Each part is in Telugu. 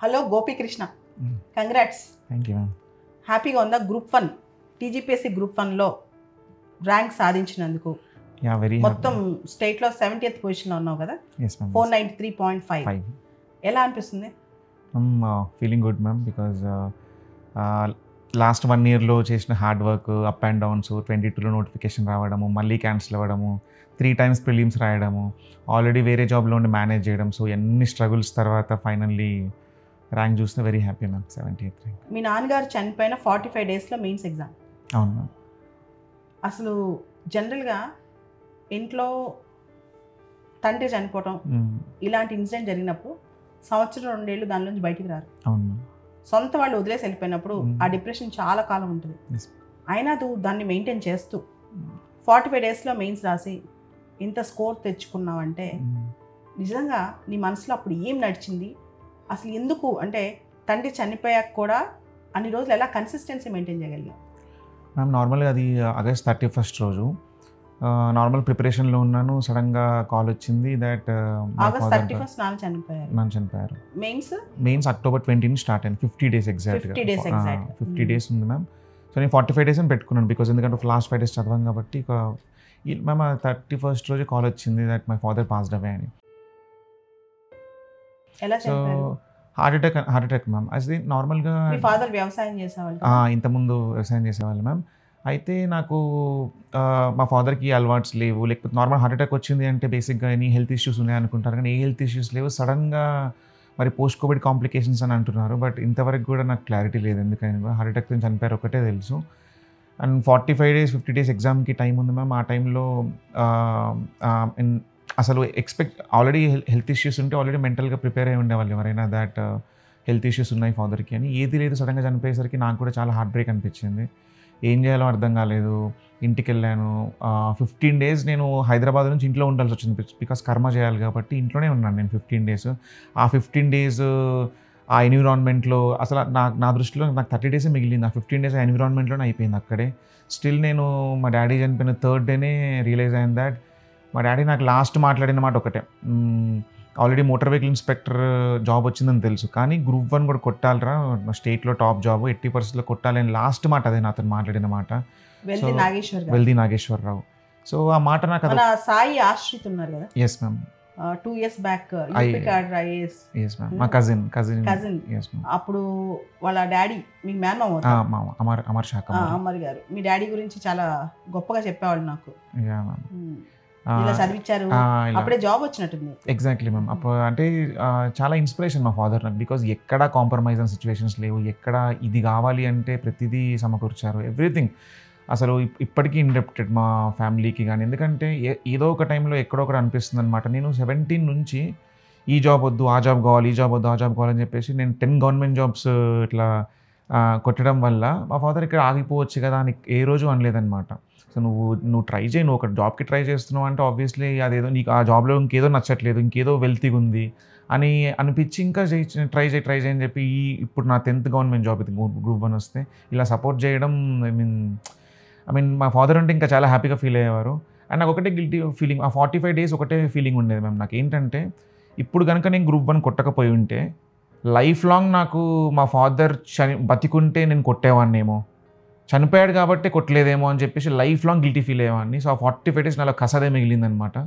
Hello Gopikrishna, congrats. Thank you ma'am. హ్యాపీగా ఉందా? గ్రూప్ 1 టీజీపీఎస్సీ గ్రూప్ 1లో ర్యాంక్ సాధించినందుకు. వెరీ మొత్తం స్టేట్లో 70th పొజిషన్లో ఉన్నావు కదా, 493.5. ఎలా అనిపిస్తుంది? Feeling good ma'am, because last 1 yearలో చేసిన hard work, up and downs, 22లో నోటిఫికేషన్ రావడము, మళ్ళీ క్యాన్సిల్ అవ్వడము, 3 times ప్రిలిమ్స్ రాయడము, ఆల్రెడీ వేరే జాబ్లో ఉండి మేనేజ్ చేయడం, సో ఎన్ని స్ట్రగుల్స్ తర్వాత ఫైనల్లీ ర్యాంక్ చూస్తే very happy ma'am. 78th rank. మీ నాన్నగారు చనిపోయిన 45 daysలో మెయిన్స్ ఎగ్జామ్. అవును మ్యామ్. అసలు జనరల్గా ఇంట్లో తండ్రి చనిపోవటం ఇలాంటి ఇన్సిడెంట్ జరిగినప్పుడు 1-2 ఏళ్ళు దాని నుంచి బయటికి రారు. అవును మ్యామ్. సొంత వాళ్ళు వదిలేసి వెళ్ళిపోయినప్పుడు ఆ డిప్రెషన్ చాలా కాలం ఉంటుంది. అయినా దాన్ని మెయింటైన్ చేస్తూ 45 daysలో మెయిన్స్ రాసి ఇంత స్కోర్ తెచ్చుకున్నావంటే నిజంగా నీ మనసులో అప్పుడు ఏం నడిచింది? అసలు ఎందుకు, అంటే తండ్రి చనిపోయాక కూడా అన్ని రోజులు ఎలా కన్సిస్టెన్సీ మెయింటైన్ చేయగలిగావు? మ్యామ్ నార్మల్గా అది August 31st రోజు నార్మల్ ప్రిపరేషన్లో ఉన్నాను. సడన్గా కాల్ వచ్చింది దట్ August 31st నాన్న చనిపోయారు. మెయిన్స్ October 20 స్టార్ట్ అయింది. 50 days ఎగ్జాక్ట్గా. 50 days ఉంది మ్యామ్. సో నేను 45 days అని పెట్టుకున్నాను, బికాజ్ ఎందుకంటే లాస్ట్ 5 days చదవాం కాబట్టి. ఇక మ్యామ్ 31st రోజు కాల్ వచ్చింది that my father passed away అని. So heart attack ma'am. అది నార్మల్గా వ్యవసాయం చేసేవాళ్ళు, ఇంతకుముందు వ్యవసాయం చేసేవాళ్ళు మ్యామ్. అయితే నాకు మా ఫాదర్కి అలవాట్స్ లేవు, లేకపోతే నార్మల్ హార్ట్ అటాక్ వచ్చింది అంటే బేసిక్గా ఎనీ హెల్త్ ఇష్యూస్ ఉన్నాయి అనుకుంటారు, కానీ ఏ హెల్త్ ఇష్యూస్ లేవు. సడన్గా మరి పోస్ట్ కోవిడ్ కాంప్లికేషన్స్ అని అంటున్నారు, బట్ ఇంతవరకు కూడా నాకు క్లారిటీ లేదు ఎందుకని. హార్ట్ అటాక్ నుంచి చనిపోయారు ఒకటే తెలుసు. అండ్ 45 days 50 days ఎగ్జామ్కి టైం ఉంది మ్యామ్. ఆ టైంలో అసలు ఆల్రెడీ హెల్త్ ఇష్యూస్ ఉంటే ఆల్రెడీ మెంటల్గా ప్రిపేర్ అయి ఉండేవాళ్ళు ఎవరైనా, దాట్ హెల్త్ ఇష్యూస్ ఉన్నాయి ఫాదర్కి అని. ఏది లేదు, సడన్గా చనిపోయేసరికి నాకు కూడా చాలా హార్ట్ బ్రేక్ అనిపించింది. ఏం చేయాలో అర్థం కాలేదు. ఇంటికి వెళ్ళాను. 15 days నేను హైదరాబాద్ నుంచి ఇంట్లో ఉండాల్సి వచ్చింది, బికాస్ కర్మ చేయాలి కాబట్టి ఇంట్లోనే ఉన్నాను నేను 15 days. ఆ 15 days ఆ ఎన్విరాన్మెంట్లో అసలు నా దృష్టిలో నాకు 30 days మిగిలింది. ఆ 15 days ఆ ఎన్విరాన్మెంట్లోనే అయిపోయింది అక్కడే. స్టిల్ నేను మా డాడీ చనిపోయిన 3rd day రియలైజ్ అయింది దాట్ మా డాడీ నాకు లాస్ట్ మాట్లాడిన మాట ఒకటే, already motor vehicle inspector job వచ్చిందని తెలుసు, కానీ గ్రూప్ 1 కూడా కొట్టాలరా, స్టేట్లో టాప్ జాబ్ 80% కొట్టాలని లాస్ట్ మాట అదే నాతో మాట్లాడిన మాట. వెల్ది నాగేశ్వరరావు. సో ఆ మాట నాకు సాయి ఆశ్రిత్ ఉన్నారు కదా. Yes ma'am. 2 years బ్యాక్ మా కజిన్. అప్పుడు వాళ్ళ డాడీ మీకు మేనమామ అమర్ శాఖ అమర్ గారు మీ డాడీ గురించి చాలా గొప్పగా చెప్పేవాళ్ళు నాకు. ఇలా చదివించారు, అప్పుడే జాబ్ వచ్చినట్టుంది. Exactly ma'am. అప్పుడు అంటే చాలా ఇన్స్పిరేషన్ మా ఫాదర్ నాకు, బికాజ్ ఎక్కడ కాంప్రమైజ్ అయిన సిచ్యువేషన్స్ లేవు, ఎక్కడ ఇది కావాలి అంటే ప్రతిదీ సమకూర్చారు, ఎవ్రీథింగ్. అసలు ఇప్పటికీ ఇండెప్టెడ్ మా ఫ్యామిలీకి కానీ, ఎందుకంటే ఏదో ఒక టైంలో ఎక్కడో ఒకటి అనిపిస్తుంది అనమాట. నేను 17 నుంచి ఈ జాబ్ వద్దు, ఆ జాబ్ కావాలి, ఈ జాబ్ వద్దు, ఆ జాబ్ కావాలని చెప్పేసి నేను 10 గవర్నమెంట్ జాబ్స్ ఇట్లా కొట్టడం వల్ల మా ఫాదర్ ఇక్కడ ఆగిపోవచ్చు కదా అని ఏ రోజు అనలేదన్నమాట. సో నువ్వు ట్రై చేయి, నువ్వు ఒక జాబ్కి ట్రై చేస్తున్నావు అంటే ఆబ్వియస్లీ అదేదో నీకు ఆ జాబ్లో ఇంకేదో నచ్చట్లేదు, ఇంకేదో వెల్తీగా ఉంది అని అనిపించి ఇంకా ట్రై చేయి అని చెప్పి ఇప్పుడు నా 10th గవర్నమెంట్ జాబ్ ఇది గ్రూప్ 1 వస్తే ఇలా సపోర్ట్ చేయడం ఐ మీన్ మా ఫాదర్ అంటే ఇంకా చాలా హ్యాపీగా ఫీల్ అయ్యేవారు. అండ్ నాకు ఒకటే గిల్టీ ఫీలింగ్, ఆ 45 days ఒకటే ఫీలింగ్ ఉండేది మ్యామ్ నాకు. ఏంటంటే ఇప్పుడు కనుక నేను గ్రూప్ 1 కొట్టకపోయి ఉంటే లైఫ్ లాంగ్ నాకు మా ఫాదర్ బతికుంటే నేను కొట్టేవాడినేమో, చనిపోయాడు కాబట్టి కొట్టలేదేమో అని చెప్పేసి లైఫ్ లాంగ్ గిల్టీ ఫీల్ అయ్యేవాడిని. సో ఆ 45 days నాలో కసదే మిగిలిందనమాట.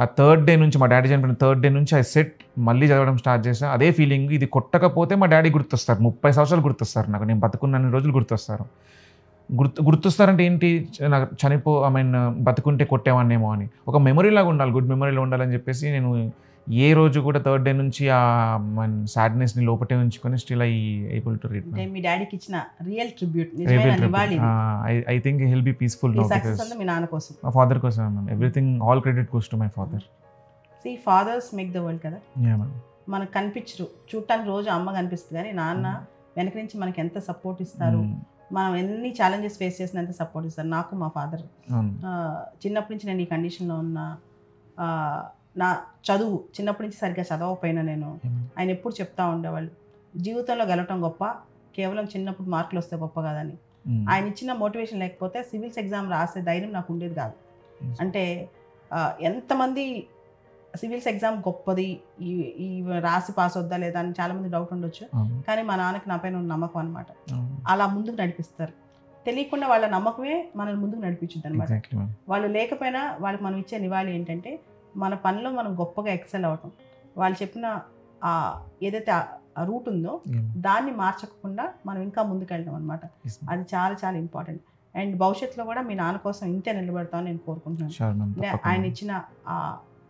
ఆ 3rd day నుంచి, మా డాడీ చనిపోయిన 3rd day నుంచి మళ్ళీ చదవడం స్టార్ట్ చేశాను. అదే ఫీలింగ్, ఇది కొట్టకపోతే మా డాడీ గుర్తొస్తారు, 30 సంవత్సరాలు గుర్తొస్తారు నాకు, నేను బతుకున్న రోజులు గుర్తొస్తారు. గుర్తొస్తారంటే ఏంటి, నాకు బతుకుంటే కొట్టేవాడినేమో అని ఒక మెమరీ లాగా ఉండాలి, గుడ్ మెమరీలో ఉండాలని చెప్పేసి నేను ఏ రోజు కూడా 3rd day నుంచి ఆ సాడ్నెస్ని లోపటే ఉంచుకొని స్టిల్ ఏబుల్ టు రీడ్. మీ డాడీకి ఇచ్చిన real tribute. I think he'll be peaceful now because మీ నాన్న కోసం, మా ఫాదర్ కోసం ma'am. Everything, all credit goes to my father. See fathers make the world కదా. మనకు కనిపించరు, చూడటానికి రోజు అమ్మ కనిపిస్తుంది, కానీ నాన్న వెనక నుంచి మనకి ఎంత సపోర్ట్ ఇస్తారు, మనం ఎన్ని ఛాలెంజెస్ ఫేస్ చేసిన ఎంత సపోర్ట్ ఇస్తారు. నాకు మా ఫాదర్ చిన్నప్పటి నుంచి నేను ఈ కండిషన్లో ఉన్నా, నా చదువు చిన్నప్పటి నుంచి సరిగ్గా చదవకపోయినా నేను, ఆయన ఎప్పుడు చెప్తా ఉండేవాళ్ళు, జీవితంలో గెలవటం గొప్ప, కేవలం చిన్నప్పుడు మార్కులు వస్తే గొప్ప కాదని. ఆయన ఇచ్చిన మోటివేషన్ లేకపోతే సివిల్స్ ఎగ్జామ్ రాసే ధైర్యం నాకు ఉండేది కాదు. అంటే ఎంతమంది సివిల్స్ ఎగ్జామ్ గొప్పది, ఈ ఈ రాసి పాస్ వద్దా లేదా అని చాలామంది డౌట్ ఉండొచ్చు. కానీ మా నాన్నకి నా పైన ఉన్న నమ్మకం అనమాట. అలా ముందుకు నడిపిస్తారు. తెలియకుండా వాళ్ళ నమ్మకమే మనల్ని ముందుకు నడిపించుద్ది అనమాట. వాళ్ళు లేకపోయినా వాళ్ళకి మనం ఇచ్చే నివాళి ఏంటంటే మన పనిలో మనం గొప్పగా ఎక్సెల్ అవ్వటం. వాళ్ళు చెప్పిన ఏదైతే ఆ రూట్ ఉందో దాన్ని మార్చకుండా మనం ఇంకా ముందుకెళ్ళడం అనమాట. అది చాలా చాలా ఇంపార్టెంట్. అండ్ భవిష్యత్తులో కూడా మీ నాన్న కోసం ఇంతే నిలబడతామని నేను కోరుకుంటున్నాను. ఆయన ఇచ్చిన ఆ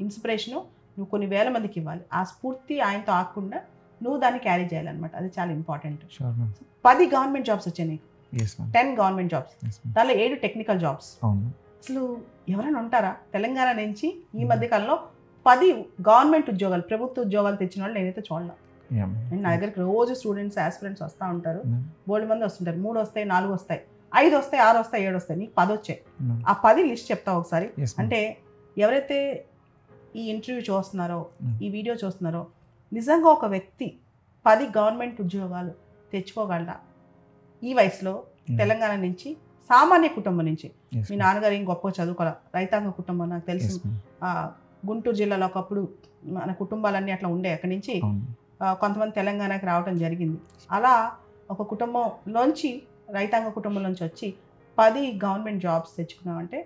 ఇన్స్పిరేషను నువ్వు కొన్ని వేల మందికి ఇవ్వాలి. ఆ స్ఫూర్తి ఆయనతో ఆగకుండా నువ్వు దాన్ని క్యారీ చేయాలన్నమాట. అది చాలా ఇంపార్టెంట్. 10 గవర్నమెంట్ జాబ్స్ వచ్చాయి నీకు, 10 గవర్నమెంట్ జాబ్స్, దానిలో 7 టెక్నికల్ జాబ్స్. అసలు ఎవరైనా ఉంటారా తెలంగాణ నుంచి ఈ మధ్య కాలంలో 10 గవర్నమెంట్ ఉద్యోగాలు, ప్రభుత్వ ఉద్యోగాలు తెచ్చిన వాళ్ళు నేనైతే చూడలేం. నా దగ్గరికి రోజు స్టూడెంట్స్, ఆస్పిరెంట్స్ వస్తూ ఉంటారు. బోల్డ్ మంది వస్తుంటారు. 3 వస్తాయి, 4 వస్తాయి, 5 వస్తాయి, 6 వస్తాయి, 7 వస్తాయి. నీకు 10 వచ్చాయి. ఆ 10 లిస్ట్ చెప్తావు ఒకసారి. అంటే ఎవరైతే ఈ ఇంటర్వ్యూ చూస్తున్నారో, ఈ వీడియో చూస్తున్నారో, నిజంగా ఒక వ్యక్తి 10 గవర్నమెంట్ ఉద్యోగాలు తెచ్చుకోగలరా ఈ వయసులో? తెలంగాణ నుంచి, సామాన్య కుటుంబం నుంచి. మీ నాన్నగారు ఏం గొప్ప చదువుకోవాలి, రైతాంగ కుటుంబం. నాకు తెలుసు గుంటూరు జిల్లాలో ఒకప్పుడు మన కుటుంబాలన్నీ అట్లా ఉండే. అక్కడి నుంచి కొంతమంది తెలంగాణకి రావడం జరిగింది. అలా ఒక కుటుంబంలోంచి, రైతాంగ కుటుంబంలోంచి వచ్చి 10 గవర్నమెంట్ జాబ్స్ తెచ్చుకున్నామంటే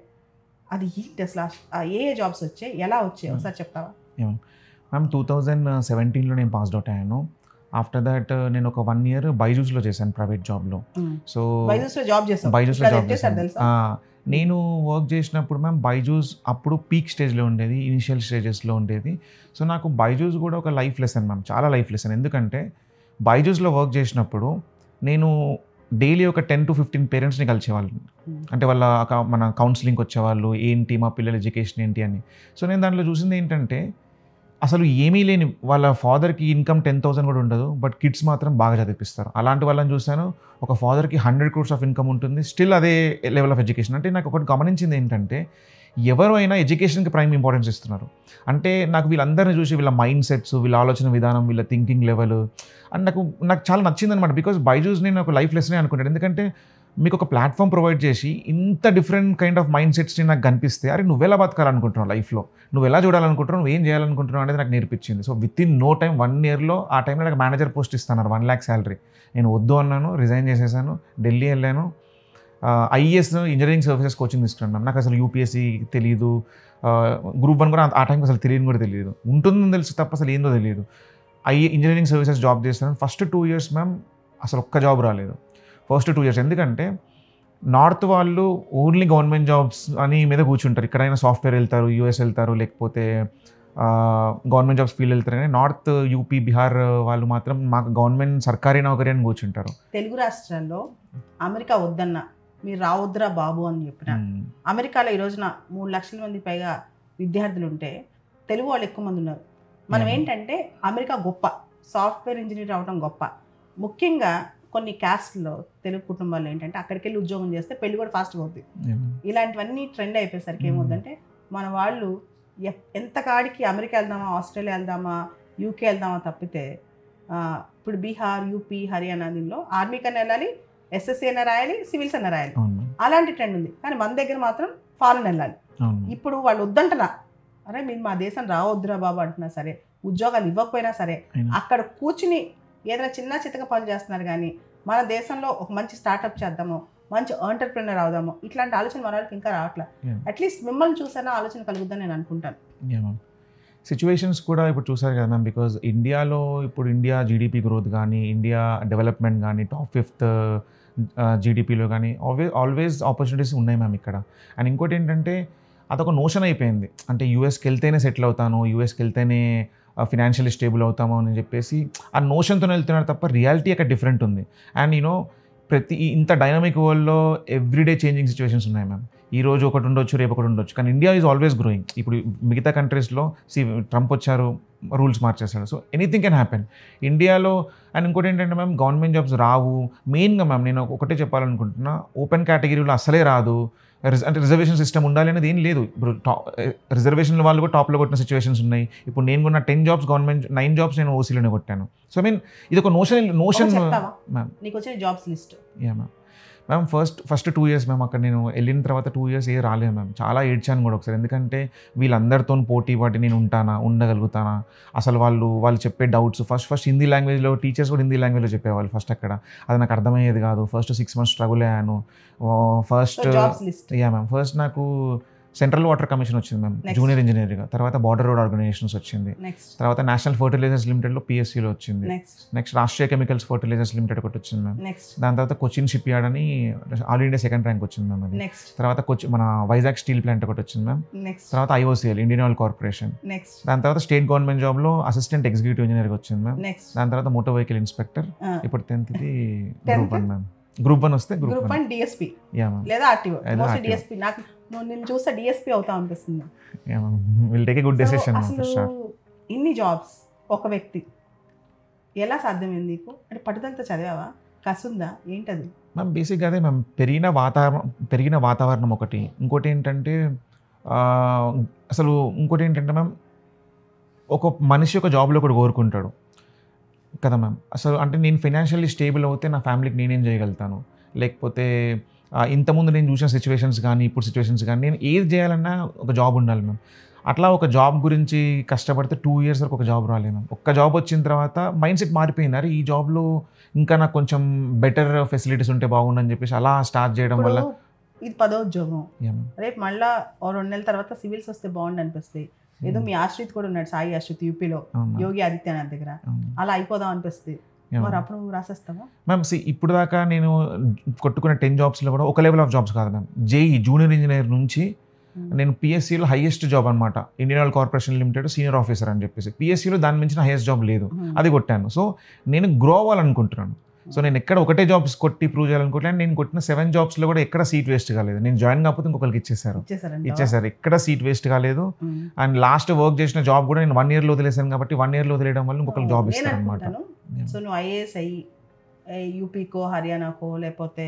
అది ఏంటి అసలు? ఏ జాబ్స్ వచ్చాయి, ఎలా వచ్చాయి ఒకసారి చెప్తావా? మ్యామ్ 2017లో నేను పాస్డ్ అవుట్ అయ్యాను. ఆఫ్టర్ దట్ నేను ఒక 1 year బైజూస్లో చేశాను, ప్రైవేట్ జాబ్లో. సో బైజూస్లో జాబ్ చేశాను. నేను వర్క్ చేసినప్పుడు మ్యామ్ బైజూస్ అప్పుడు పీక్ స్టేజ్లో ఉండేది, ఇనిషియల్ స్టేజెస్లో ఉండేది. సో నాకు బైజూస్ కూడా ఒక లైఫ్ లెసన్ మ్యామ్, చాలా లైఫ్ లెసన్. ఎందుకంటే బైజూస్లో వర్క్ చేసినప్పుడు నేను డైలీ ఒక 10 to 15 పేరెంట్స్ని కలిసేవాళ్ళు. అంటే వాళ్ళ మన కౌన్సిలింగ్కి వచ్చేవాళ్ళు, ఏంటి మా పిల్లల ఎడ్యుకేషన్ ఏంటి అని. సో నేను దాంట్లో చూసింది ఏంటంటే అసలు ఏమీ లేని వాళ్ళ ఫాదర్కి ఇన్కమ్ 10,000 కూడా ఉండదు, బట్ కిడ్స్ మాత్రం బాగా చదివిస్తారు. అలాంటి వాళ్ళని చూశాను. ఒక ఫాదర్కి 100 crores ఆఫ్ ఇన్కమ్ ఉంటుంది, స్టిల్ అదే లెవెల్ ఆఫ్ ఎడ్యుకేషన్. అంటే నాకు ఒకటి గమనించింది ఏంటంటే ఎవరు అయినా ఎడ్యుకేషన్కి ప్రైమ్ ఇంపార్టెన్స్ ఇస్తున్నారు. అంటే నాకు వీళ్ళందరినీ చూసి వీళ్ళ మైండ్ సెట్స్, వీళ్ళ ఆలోచన విధానం, వీళ్ళ థింకింగ్ లెవెల్ అండ్ నాకు చాలా నచ్చింది అనమాట. బికాజ్ బైజూస్ నేను ఒక లైఫ్ లెసనే అనుకుంటాను. ఎందుకంటే మీకు ఒక ప్లాట్ఫామ్ ప్రొవైడ్ చేసి ఇంత డిఫరెంట్ కైండ్ ఆఫ్ మైండ్ సెట్స్ని నాకు కనిపిస్తే, అరే నువ్వు ఎలా బతకాలనుకుంటున్నావు లైఫ్లో, నువ్వు ఎలా చూడాలనుకుంటున్నావు, నువ్వు ఏం చేయాలనుకుంటున్నావు అనేది నాకు నేర్పించింది. So within no time 1 yearలో ఆ టైంలో నాకు మేనేజర్ పోస్ట్ ఇస్తున్నారు, 1 lakh శాలరీ. నేను వద్దు అన్నాను, రిజైన్ చేసేసాను, ఢిల్లీ వెళ్ళాను. ఐఏఎస్ ఇంజనీరింగ్ సర్వీసెస్ కోచింగ్ తీసుకున్నాను. నాకు అసలు యూపీఎస్సీ తెలియదు, గ్రూప్ 1 కూడా ఆ టైంకి అసలు తెలియని కూడా తెలియదు, ఉంటుందని తెలుసు తప్ప అసలు ఏందో తెలియదు. ఇంజనీరింగ్ సర్వీసెస్ జాబ్ చేస్తాను. ఫస్ట్ 2 years మ్యామ్ అసలు ఒక్క జాబ్ రాలేదు. ఫస్ట్ 2 years ఎందుకంటే నార్త్ వాళ్ళు ఓన్లీ గవర్నమెంట్ జాబ్స్ అని మీద కూర్చుంటారు. ఎక్కడైనా సాఫ్ట్వేర్ వెళ్తారు, యూఎస్ వెళ్తారు, లేకపోతే గవర్నమెంట్ జాబ్స్ ఫీల్డ్ వెళ్తారు. కానీ నార్త్ యూపీ, బీహార్ వాళ్ళు మాత్రం మాకు గవర్నమెంట్ సర్కారీ నౌకరీ అని కూర్చుంటారు. తెలుగు రాష్ట్రాల్లో అమెరికా వద్దన్న, మీరు రావద్దురా బాబు అని చెప్పిన, అమెరికాలో ఈ రోజున 3 లక్షల మంది పైగా విద్యార్థులు ఉంటే తెలుగు వాళ్ళు ఎక్కువ మంది ఉన్నారు. మనం ఏంటంటే అమెరికా గొప్ప, సాఫ్ట్వేర్ ఇంజనీర్ అవడం గొప్ప. ముఖ్యంగా కొన్ని క్యాస్ట్లో తెలుగు కుటుంబాల్లో ఏంటంటే అక్కడికి వెళ్ళి ఉద్యోగం చేస్తే పెళ్లి కూడా ఫాస్ట్గా అవుతుంది. ఇలాంటివన్నీ ట్రెండ్ అయిపోయేసరికి ఏమవుతుందంటే మన వాళ్ళు ఎంత కాడికి అమెరికా వెళ్దామా, ఆస్ట్రేలియా వెళ్దామా, యూకే వెళ్దామా తప్పితే ఇప్పుడు బీహార్, యూపీ, హర్యానా దీనిలో ఆర్మీ కన్నా వెళ్ళాలి, ఎస్ఎస్సీ అయినా రాయాలి, సివిల్స్ అయినా రాయాలి, అలాంటి ట్రెండ్ ఉంది. కానీ మన దగ్గర మాత్రం ఫారెన్ వెళ్ళాలి. ఇప్పుడు వాళ్ళు వద్దంటున్నా, అరే మీరు మా దేశం రావద్దురా బాబు అంటున్నా సరే, ఉద్యోగాలు ఇవ్వకపోయినా సరే అక్కడ కూర్చుని ఏదైనా చిన్న చిత్తగా పనులు చేస్తున్నారు. కానీ మన దేశంలో ఒక మంచి స్టార్ట్అప్ చేద్దాము, మంచి ఎంటర్‌ప్రెన్యూర్ అవుదాము, ఇట్లాంటి ఆలోచన మన వాళ్ళకి ఇంకా రావట్లేదు. అట్లీస్ట్ మిమ్మల్ని చూసైనా ఆలోచన కలుగుద్దని నేను అనుకుంటాను. సిచ్యువేషన్స్ కూడా ఇప్పుడు చూసారు కదా మ్యామ్. బికాజ్ ఇండియాలో ఇప్పుడు ఇండియా జీడిపి గ్రోత్ కానీ, ఇండియా డెవలప్మెంట్ కానీ, టాప్ 5th జీడిపిలో కానీ ఆల్వేస్ ఆపర్చునిటీస్ ఉన్నాయి మ్యామ్ ఇక్కడ. అండ్ ఇంకోటి ఏంటంటే అదొక నోషన్ అయిపోయింది. అంటే యూఎస్కి వెళ్తేనే సెటిల్ అవుతాను, యూఎస్కి వెళ్తేనే ఫినాన్షియల్లీ స్టేబుల్ అవుతాము అని చెప్పేసి ఆ నోషన్తో వెళ్తున్నారు తప్ప రియాలిటీ అక్కడ డిఫరెంట్ ఉంది. అండ్ ప్రతి ఇంత డైనమిక్ వరల్డ్లో ఎవ్రీడే చేంజింగ్ సిచ్యువేషన్స్ ఉన్నాయి మ్యామ్. ఈ రోజు ఒకటి ఉండొచ్చు, రేపు ఒకటి ఉండొచ్చు, కానీ ఇండియా ఈజ్ ఆల్వేస్ గ్రోయింగ్. ఇప్పుడు మిగతా కంట్రీస్లో ట్రంప్ వచ్చారు, రూల్స్ మార్చేస్తాడు. సో ఎనీథింగ్ కెన్ హ్యాపెన్ ఇండియాలో. అండ్ ఇంకోటి ఏంటంటే మ్యామ్ గవర్నమెంట్ జాబ్స్ రావు. మెయిన్గా మ్యామ్ నేను ఒకటే చెప్పాలనుకుంటున్నా, ఓపెన్ కేటగిరీలో అసలే రాదు. అంటే రిజర్వేషన్ సిస్టమ్ ఉండాలి అనేది ఏం లేదు. ఇప్పుడు రిజర్వేషన్ వాళ్ళు కూడా టాప్లో కొట్టిన సిచ్యువేషన్స్ ఉన్నాయి. ఇప్పుడు నేను కూడా 10 jobs గవర్నమెంట్, 9 jobs నేను ఓసీలోనే కొట్టాను. సో ఐ మీన్ ఇది ఒక నోషన్ మ్యామ్. నీకు వచ్చిన jobs list yeah ma'am. Ma'am first 2 years ma'am అక్కడ నేను వెళ్ళిన తర్వాత 2 years రాలేదు మ్యామ్. చాలా ఏడ్చాను కూడా ఒకసారి. ఎందుకంటే వీళ్ళందరితో పోటీ పడి నేను ఉండగలుగుతానా, అసలు వాళ్ళు చెప్పే డౌట్స్ ఫస్ట్ హిందీ లాంగ్వేజ్లో, టీచర్స్ కూడా హిందీ లాంగ్వేజ్లో చెప్పేవాళ్ళు ఫస్ట్ అక్కడ. అది నాకు అర్థమయ్యేది కాదు. ఫస్ట్ 6 months స్ట్రగుల్ అయ్యాను. ఫస్ట్ నాకు సెంట్రల్ వాటర్ కమిషన్ వచ్చింది మ్యామ్, జూనియర్ ఇంజనీర్గా. తర్వాత బార్డర్ రోడ్ ఆర్గనైజేషన్స్ వచ్చింది. తర్వాత నేషనల్ ఫర్టిలైజర్స్ లిమిటెడ్లో PSCలో వచ్చింది. Next Rashtriya chemicals fertilisers limited ఒకటి వచ్చింది మ్యామ్. దాని తర్వాత కొచ్చిన్ షిప్ యార్డ్ అని ఆల్ ఇండియా 2nd ర్యాంక్ వచ్చింది మ్యామ్ అది. తర్వాత మన వైజాగ్ స్టీల్ ప్లాంట్ ఒకటి వచ్చింది మ్యామ్. తర్వాత IOCL ఇండియన్ ఆయిల్ కార్పొరేషన్. దాని తర్వాత స్టేట్ గవర్నమెంట్ జాబ్లో అసిస్టెంట్ ఎగ్జిక్యూటివ్ ఇంజనీర్గా వచ్చింది మ్యామ్. దాని తర్వాత మోటార్ వెహికల్ ఇన్స్పెక్టర్. ఇప్పుడు 10th గ్రూప్ 1 మ్యామ్. గ్రూప్ 1 వస్తే గ్రూప్ 1 DSP లేదా RTO. DSP నాకు నేను చూస్తే DSP అవుతా అనిపిస్తుంది. Will take a good decision. ఇన్ని జాబ్స్ ఒక వ్యక్తి ఎలా సాధ్యమైంది నీకు? అంటే పట్టుదలతో చదివావా, కసుందా, ఏంటది మ్యామ్? బేసిక్గా అదే మ్యామ్, పెరిగిన వాతావరణం ఒకటి. ఇంకోటి ఏంటంటే మ్యామ్, ఒక మనిషి ఒక జాబ్లో ఒకటి కోరుకుంటాడు కదా మ్యామ్. అసలు అంటే నేను ఫైనాన్షియల్లీ స్టేబుల్ అవుతే నా ఫ్యామిలీకి నేనేం చేయగలుగుతాను, లేకపోతే ఇంతకుముందు నేను చూసిన సిచ్యువేషన్స్ కానీ ఇప్పుడు సిచ్యువేషన్స్ కానీ నేను ఏది చేయాలన్నా ఒక జాబ్ ఉండాలి మ్యామ్. అట్లా ఒక జాబ్ గురించి కష్టపడితే 2 years వరకు ఒక జాబ్ రాలేదు మ్యామ్. ఒక్క జాబ్ వచ్చిన తర్వాత మైండ్ సెట్ మారిపోయింది. అరే ఈ జాబ్లో ఇంకా నాకు కొంచెం బెటర్ ఫెసిలిటీస్ ఉంటే బాగుండని చెప్పేసి అలా స్టార్ట్ చేయడం వల్ల ఇది 10వ ఉద్యోగం. రేపు మళ్ళీ 2 నెలల తర్వాత సివిల్స్ వస్తే బాగుండు అనిపిస్తుంది. ఏదో మీ ఆశ్రిత్ కూడా ఉన్నాడు, సాయి ఆశ్రిత్, యూపీలో యోగి ఆదిత్యనాథ్ దగ్గర. అలా అయిపోదాం అనిపిస్తుంది. మరి అప్పుడు రాసేస్తావా మ్యామ్? ఇప్పుడు దాకా నేను కొట్టుకున్న 10 jobsలో కూడా ఒక లెవెల్ ఆఫ్ జాబ్స్ కాదు మ్యామ్. JEE జూనియర్ ఇంజనీర్ నుంచి నేను PSCలో హైయెస్ట్ జాబ్ అనమాట, Indian oil corporation limited senior officer అని చెప్పేసి. PSCలో దాని మించిన హైయెస్ట్ జాబ్ లేదు, అది కొట్టాను. సో నేను గ్రో అవ్వాలనుకుంటున్నాను. సో నేను ఎక్కడ ఒకటే జాబ్స్ కొట్టి ప్రూవ్ చేయాలనుకుంటున్నాను. నేను కొట్టిన 7 jobsలో కూడా ఎక్కడ సీట్ వేస్ట్ కాలేదు. నేను జాయిన్ కాకపోతే ఇంకొకరికి ఇచ్చేసారు. ఎక్కడ సీట్ వేస్ట్ కాలేదు. అండ్ లాస్ట్ వర్క్ చేసిన జాబ్ కూడా నేను 1 yearలో వదిలేసాను కాబట్టి 1 yearలో వదిలేయడం వల్ల ఇంకొకరికి జాబ్ ఇస్తారు అనమాట. సో నువ్వు IAS అయ్యి యూపీకో, హర్యానాకో, లేకపోతే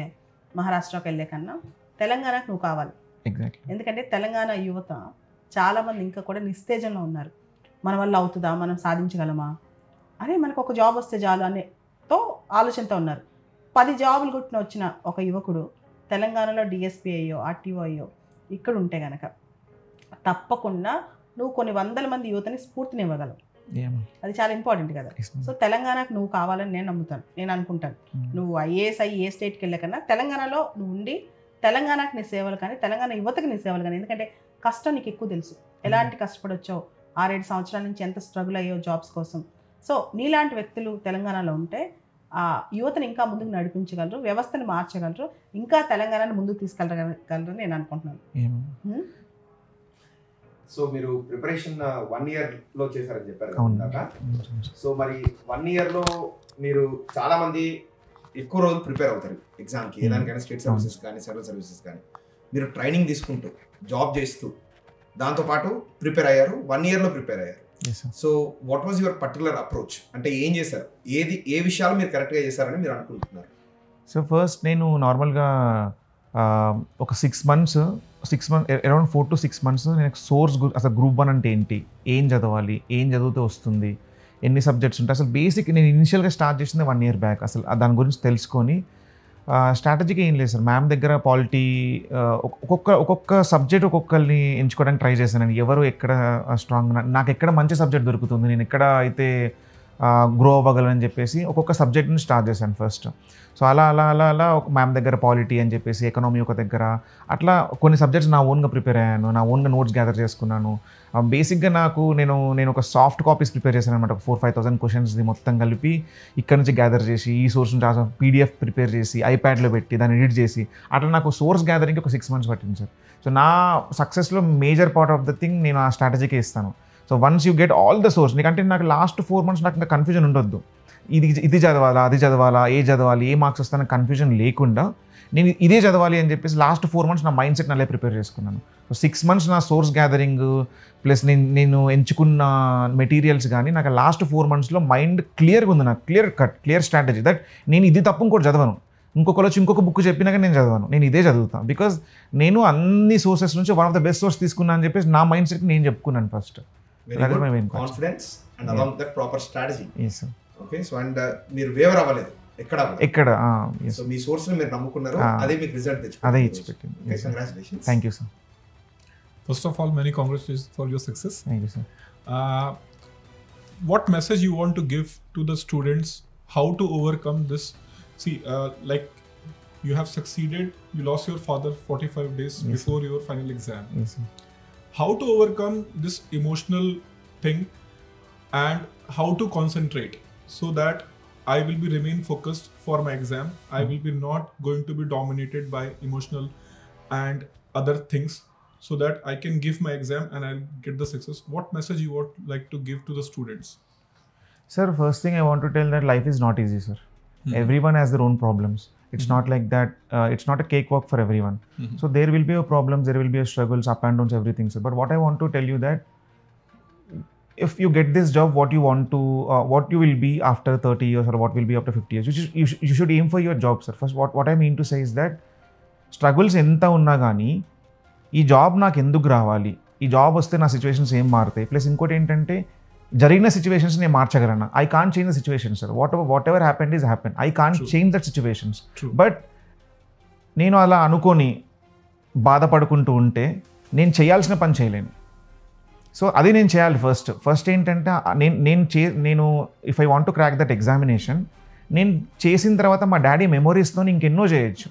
మహారాష్ట్రకో వెళ్ళే కన్నా తెలంగాణకు నువ్వు కావాలి. ఎగ్జాక్ట్లీ. ఎందుకంటే తెలంగాణ యువత చాలామంది ఇంకా కూడా నిస్తేజంలో ఉన్నారు. మన వల్ల అవుతుందా, మనం సాధించగలమా, అరే మనకు ఒక జాబ్ వస్తే చాలు అనేతో ఆలోచనతో ఉన్నారు. 10 jobs కొట్టిన వచ్చిన ఒక యువకుడు తెలంగాణలో DSP అయ్యో, RTO అయ్యో ఇక్కడ ఉంటే కనుక తప్పకుండా నువ్వు కొన్ని 100 మంది యువతని స్ఫూర్తినివ్వగలవు. అది చాలా ఇంపార్టెంట్ కదా. సో తెలంగాణకు నువ్వు కావాలని నేను నమ్ముతాను, నేను అనుకుంటాను. నువ్వు IAS అయ్యి ఏ స్టేట్కి వెళ్ళకన్నా తెలంగాణలో నువ్వు ఉండి తెలంగాణకు నీ సేవలు కానీ, తెలంగాణ యువతకి నీ సేవలు కానీ. ఎందుకంటే కష్టం నీకు ఎక్కువ తెలుసు, ఎలాంటి కష్టపడొచ్చో, 6-7 సంవత్సరాల నుంచి ఎంత స్ట్రగుల్ అయ్యో జాబ్స్ కోసం. సో నీలాంటి వ్యక్తులు తెలంగాణలో ఉంటే ఆ యువతను ఇంకా ముందుకు నడిపించగలరు, వ్యవస్థను మార్చగలరు, ఇంకా తెలంగాణను ముందుకు తీసుకెళ్ళగలరని నేను అనుకుంటున్నాను. సో మీరు ప్రిపరేషన్ 1 yearలో చేశారని చెప్పారు కదా. సో మరి 1 yearలో మీరు చాలా మంది ఎక్కువ రోజులు ప్రిపేర్ అవుతారు ఎగ్జామ్కి, ఏదానికైనా స్టేట్ సర్వీసెస్ కానీ సెంట్రల్ సర్వీసెస్ కానీ. మీరు ట్రైనింగ్ తీసుకుంటూ జాబ్ చేస్తూ దాంతోపాటు ప్రిపేర్ అయ్యారు, 1 yearలో ప్రిపేర్ అయ్యారు. So what was your particular approach? అంటే ఏం చేశారు, ఏ విషయాలు మీరు కరెక్ట్గా చేశారని మీరు అనుకుంటున్నారు? సో ఫస్ట్ నేను నార్మల్గా ఒక 6 months అరౌండ్ 4 to 6 months నేను సోర్స్ అసలు గ్రూప్ 1 అంటే ఏంటి, ఏం చదవాలి, ఏం చదివితే వస్తుంది, ఎన్ని సబ్జెక్ట్స్ ఉంటాయి, అసలు బేసిక్ నేను ఇనిషియల్గా స్టార్ట్ చేసింది 1 year బ్యాక్. అసలు దాని గురించి తెలుసుకొని స్ట్రాటజీగా ఏం లేదు సార్. మ్యామ్ దగ్గర పాలిటీ ఒక్కొక్క సబ్జెక్ట్ ఒక్కొక్కరిని ఎంచుకోవడానికి ట్రై చేశాను. ఎవరు ఎక్కడ స్ట్రాంగ్, నాకు ఎక్కడ మంచి సబ్జెక్ట్ దొరుకుతుంది, నేను ఎక్కడ అయితే గ్రో అవ్వగలని చెప్పేసి ఒక్కొక్క సబ్జెక్ట్ నుంచి స్టార్ట్ చేశాను ఫస్ట్. సో అలా ఒక మ్యామ్ దగ్గర పాలిటీ అని చెప్పేసి, ఎకనామీ ఒక దగ్గర, అట్లా కొన్ని సబ్జెక్ట్స్ నా ఓన్గా ప్రిపేర్ అయ్యాను, నా ఓన్గా నోట్స్ గ్యాదర్ చేసుకున్నాను. బేసిక్గా నేను ఒక సాఫ్ట్ కాపీస్ ప్రిపేర్ చేశాను అనమాట. ఒక 4,000-5,000 క్వశ్చన్స్ది మొత్తం కలిపి ఇక్కడ నుంచి గ్యాదర్ చేసి, ఈ సోర్స్ నుంచి PDF ప్రిపేర్ చేసి ఐప్యాడ్లో పెట్టి దాన్ని ఎడిట్ చేసి, అట్లా నాకు సోర్స్ గ్యాదరింగ్కి ఒక 6 months పట్టింది సార్. సో నా సక్సెస్లో major part of the thing నేను ఆ స్ట్రాటజీకే ఇస్తాను. So once you get all the source, నీకంటే నాకు లాస్ట్ 4 months నాకు ఇంకా కన్ఫ్యూజన్ ఉండొద్దు, ఇది చదవాలా, అది చదవాలా, ఏ మార్క్స్ వస్తానో కన్ఫ్యూజన్ లేకుండా నేను ఇదే చదవాలి అని చెప్పేసి లాస్ట్ 4 months నా మైండ్ సెట్ అలా ప్రిపేర్ చేసుకున్నాను. సో 6 months నా సోర్స్ గ్యాదరింగ్ ప్లస్ నేను ఎంచుకున్న మెటీరియల్స్ కానీ నాకు లాస్ట్ 4 monthsలో మైండ్ క్లియర్గా ఉంది, నాకు క్లియర్ స్ట్రాటజీ దట్ నేను ఇది తప్ప ఇంకోటి చదవను, ఇంకొకరు వచ్చి ఇంకొక బుక్ చెప్పినాక నేను చదవను, నేను ఇదే చదువుతాను. బికాజ్ నేను అన్ని సోర్సెస్ నుంచి one of the best source తీసుకున్నాను అని చెప్పేసి నా మైండ్ సెట్ నేను చెప్పుకున్నాను first. Confidence and along that proper strategy. Okay. So and మీరు వేవర్ అవ్వలేదు, ఎక్కడ సో మీ సోర్స్ ని మీరు నమ్ముకున్నారు, అదే మీకు రిజల్ట్ తెచ్చుకున్నారు, అదే ఇచ్చి పెట్టింది. Congratulations. Thank you sir. First of all, many congratulations for your success. Thank you sir. What message you want to give to the students, how to overcome this? See, like you have succeeded, you lost your father 45 days Yes, before your final exam. Yes, sir. How to overcome this emotional thing and how to concentrate so that I will be remain focused for my exam. I will be not going to be dominated by emotional and other things, so that I can give my exam and I'll get the success. What message you would like to give to the students? Sir, first thing I want to tell that life is not easy, sir. Everyone has their own problems. It's not like that. It's not a cakewalk for everyone. So there will be a problems, there will be a struggles, up and downs, everything, sir. But what I want to tell you that if you get this job, what you want to, what you will be after 30 years or what will be after 50 years, you should aim for your job, sir. First, what I mean to say is that struggles enta unna gaani ఈ జాబ్ నాకు ఎందుకు రావాలి, ఈ జాబ్ వస్తే నా సిచ్యువేషన్స్ ఏం మారుతాయి, ప్లస్ ఇంకోటి ఏంటంటే జరిగిన సిచ్యువేషన్స్ నేను మార్చగలను. I can't change the situations sir. What ever happened is happen. I can't change that situations. But నేను అలా అనుకొని బాధపడుకుంటూ ఉంటే నేను చేయాల్సిన పని చేయలేను. సో అది నేను చేయాలి. ఫస్ట్ ఏంటంటే నేను if I want to crack that examination, నేను చేసిన తర్వాత మా డాడీ మెమోరీస్తో ఇంకెన్నో చేయొచ్చు.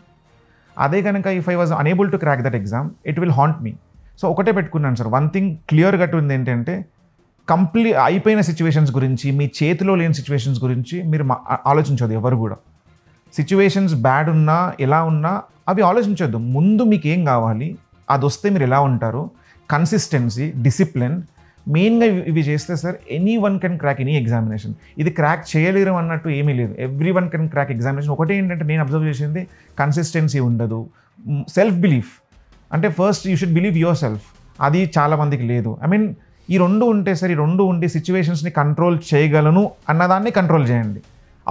అదే కనుక if I was unable to crack that exam, it will haunt me. So ఒకటే పెట్టుకున్నాను sir. One thing clear cut ఉంది ఏంటంటే, అయిపోయిన సిచ్యువేషన్స్ గురించి, మీ చేతిలో లేని సిచ్యువేషన్స్ గురించి మీరు ఆలోచించొద్దు ఎవరు కూడా. సిచ్యువేషన్స్ బ్యాడ్ ఉన్నా ఎలా ఉన్నా అవి ఆలోచించొద్దు. ముందు మీకు ఏం కావాలి, అది వస్తే మీరు ఎలా ఉంటారు, కన్సిస్టెన్సీ, డిసిప్లిన్, మెయిన్గా ఇవి చేస్తే sir any one can crack any examination. ఇది క్రాక్ చేయలేరు అన్నట్టు ఏమీ లేదు. Every one can crack examination. ఒకటే ఏంటంటే నేను అబ్జర్వ్ చేసింది, కన్సిస్టెన్సీ ఉండదు, సెల్ఫ్ బిలీఫ్. అంటే first you should believe your self. అది చాలామందికి లేదు. ఐ మీన్ ఈ రెండు ఉంటే సార్, ఈ రెండు ఉండి సిచ్యువేషన్స్ని కంట్రోల్ చేయగలను అన్నదాన్ని కంట్రోల్ చేయండి.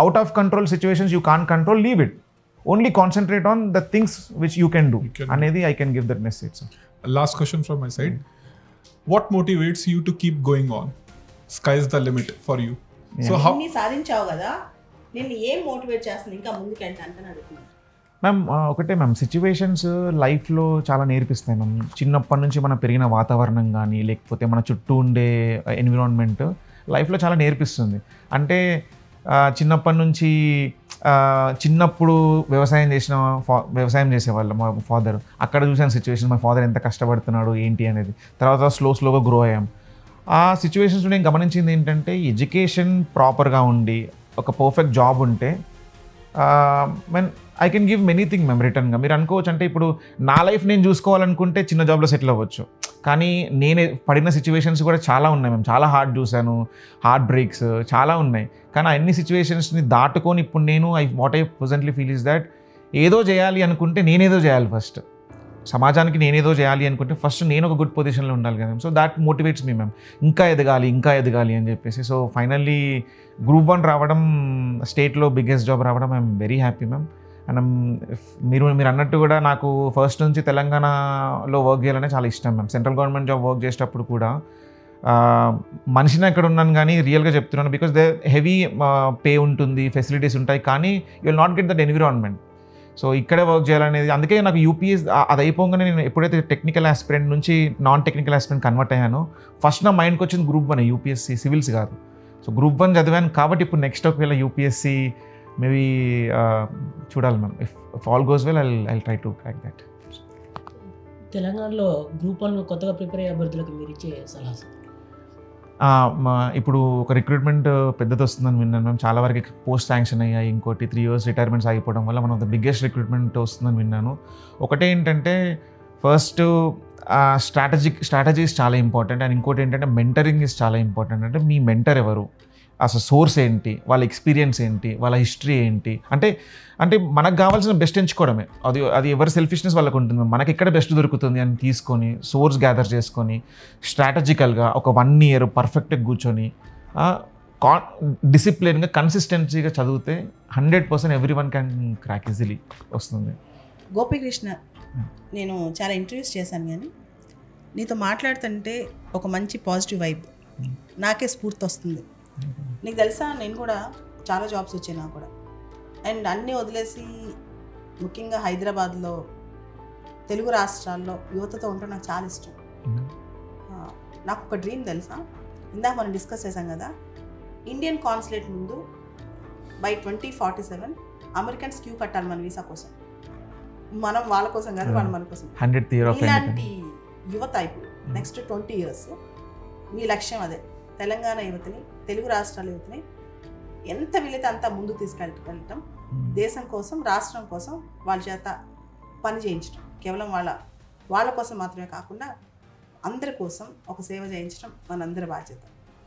Out of control situations you can control, leave it. Only concentrate on the things which you can do అనేది I can give that message. Last question from my side. What motivates you to keep going on? Sky is the limit for you. Yeah. So how నీ సాధించావు కదా, నేను ఏం మోటివేట్ చేస్తుంది ఇంకా ముందుకెళ్తా అంటే అడుగుతున్నాను మ్యామ్. ఒకటే మ్యామ్, సిచ్యువేషన్స్ లైఫ్లో చాలా నేర్పిస్తాయి మ్యామ్. చిన్నప్పటి నుంచి మనం పెరిగిన వాతావరణం కానీ, లేకపోతే మన చుట్టూ ఉండే ఎన్విరాన్మెంట్ లైఫ్లో చాలా నేర్పిస్తుంది. అంటే చిన్నప్పటి నుంచి చిన్నప్పుడు వ్యవసాయం చేసేవాళ్ళు మా ఫాదర్. అక్కడ చూసాను సిచ్యువేషన్, మా ఫాదర్ ఎంత కష్టపడుతున్నాడు ఏంటి అనేది. తర్వాత స్లోగా గ్రో అయ్యాం. ఆ సిచ్యువేషన్స్ నేను గమనించింది ఏంటంటే, ఎడ్యుకేషన్ ప్రాపర్గా ఉండి ఒక పర్ఫెక్ట్ జాబ్ ఉంటే ఐ కెన్ గివ్ మెనీథింగ్ మ్యామ్ రిటర్న్గా. మీరు అనుకోవచ్చు అంటే ఇప్పుడు నా లైఫ్ నేను చూసుకోవాలనుకుంటే చిన్న జాబ్లో సెటిల్ అవ్వచ్చు. కానీ నేను పడిన సిచ్యువేషన్స్ కూడా చాలా ఉన్నాయి మ్యామ్. చాలా హార్ట్ చూశాను, హార్ట్ బ్రేక్స్ చాలా ఉన్నాయి. కానీ అన్ని సిచ్యువేషన్స్ని దాటుకొని ఇప్పుడు నేను what I presently feel is that ఏదో చేయాలి అనుకుంటే నేనేదో చేయాలి. ఫస్ట్ సమాజానికి నేనేదో చేయాలి అనుకుంటే ఫస్ట్ నేను ఒక గుడ్ పొజిషన్లో ఉండాలి కదా. So that motivates me ma'am. ఇంకా ఎదగాలి అని చెప్పేసి. సో ఫైనల్లీ గ్రూప్ 1 రావడం, స్టేట్లో బిగ్గెస్ట్ జాబ్ రావడం, I'm very happy ma'am. And మీరు అన్నట్టు కూడా నాకు ఫస్ట్ నుంచి తెలంగాణలో వర్క్ చేయాలనే చాలా ఇష్టం ma'am. Central government job work చేసేటప్పుడు కూడా మనిషిని ఎక్కడ ఉన్నాను కానీ రియల్గా చెప్తున్నాను, బికాస్ దే హెవీ పే ఉంటుంది, ఫెసిలిటీస్ ఉంటాయి, కానీ you will not get that environment. So ఇక్కడే వర్క్ చేయాలనేది. అందుకే నాకు యూపీఎస్ అది అయిపోగానే నేను ఎప్పుడైతే టెక్నికల్ ఆస్పిరెంట్ నుంచి నాన్ టెక్నికల్ ఆస్పిరెంట్ కన్వర్ట్ అయ్యానో ఫస్ట్ నా మైండ్కి వచ్చింది గ్రూప్ 1 యూపీఎస్సీ, సివిల్స్ కాదు. సో గ్రూప్ 1 చదివాను కాబట్టి ఇప్పుడు నెక్స్ట్ ఒకవేళ యూపీఎస్సీ మేబీ చూడాలి ma'am. If all goes well I try to crack that. తెలంగాణలో గ్రూప్ 1 కొత్తగా ప్రిపేర్ అయ్యే అభ్యర్థులకు మీరు ఇచ్చే సలహా? ఇప్పుడు ఒక రిక్రూట్మెంట్ పెద్దది వస్తుందని విన్నాను మేము. చాలా వరకు పోస్ట్ శాంక్షన్ అయ్యాయి. ఇంకోటి 3 years రిటైర్మెంట్స్ ఆగిపోవడం వల్ల మనం ద బిగ్గెస్ట్ రిక్రూట్మెంట్ వస్తుందని విన్నాను. ఒకటే ఏంటంటే ఫస్ట్ స్ట్రాటజీస్ చాలా ఇంపార్టెంట్. అండ్ ఇంకోటి ఏంటంటే మెంటరింగ్ ఇస్ చాలా ఇంపార్టెంట్. అంటే మీ మెంటర్ ఎవరు, అసలు సోర్స్ ఏంటి, వాళ్ళ ఎక్స్పీరియన్స్ ఏంటి, వాళ్ళ హిస్టరీ ఏంటి, అంటే మనకు కావాల్సిన బెస్ట్ ఎంచుకోవడమే. అది ఎవరి సెల్ఫిష్నెస్ వాళ్ళకు ఉంటుంది. మనకి ఎక్కడ బెస్ట్ దొరుకుతుంది అని తీసుకొని సోర్స్ గ్యాదర్ చేసుకొని స్ట్రాటజికల్గా ఒక 1 year పర్ఫెక్ట్గా కూర్చొని డిసిప్లిన్గా కన్సిస్టెన్సీగా చదివితే 100% every one can crack easily వస్తుంది. గోపీకృష్ణ, నేను చాలా ఇంటర్వ్యూస్ చేశాను, కానీ నీతో మాట్లాడుతుంటే ఒక మంచి పాజిటివ్ వైబ్ నాకే స్ఫూర్తి వస్తుంది. నీకు తెలుసా, నేను కూడా చాలా జాబ్స్ వచ్చాయి నాకు కూడా. అండ్ అన్నీ వదిలేసి ముఖ్యంగా హైదరాబాద్లో తెలుగు రాష్ట్రాల్లో యువతతో ఉంటే నాకు చాలా ఇష్టం. నాకు ఒక డ్రీమ్ తెలుసా, ఇందాక మనం డిస్కస్ చేసాం కదా, ఇండియన్ కాన్సులేట్ ముందు బై 2047 అమెరికన్స్ క్యూ కట్టాలి మన వీసా కోసం. మనం వాళ్ళ కోసం కాదు, వాళ్ళు మన కోసం. 100th year of ఇలాంటి యువత ఇప్పుడు నెక్స్ట్ 20 years మీ లక్ష్యం అదే. తెలంగాణ యువతని, తెలుగు రాష్ట్రాల యువతని ఎంత వీలైతే అంత ముందు తీసుకెళ్ళటం, దేశం కోసం, రాష్ట్రం కోసం వాళ్ళ చేత పని చేయించడం, కేవలం వాళ్ళ కోసం మాత్రమే కాకుండా అందరి కోసం ఒక సేవ చేయించడం మనందరి బాధ్యత.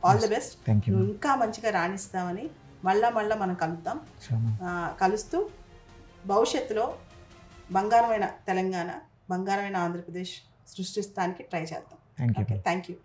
All the best. నువ్వు ఇంకా మంచిగా రాణిస్తామని మళ్ళా మనం కలుద్దాం. కలుస్తూ భవిష్యత్తులో బంగారమైన తెలంగాణ, బంగారమైన ఆంధ్రప్రదేశ్ సృష్టిస్తానికి ట్రై చేద్దాం. Thank you.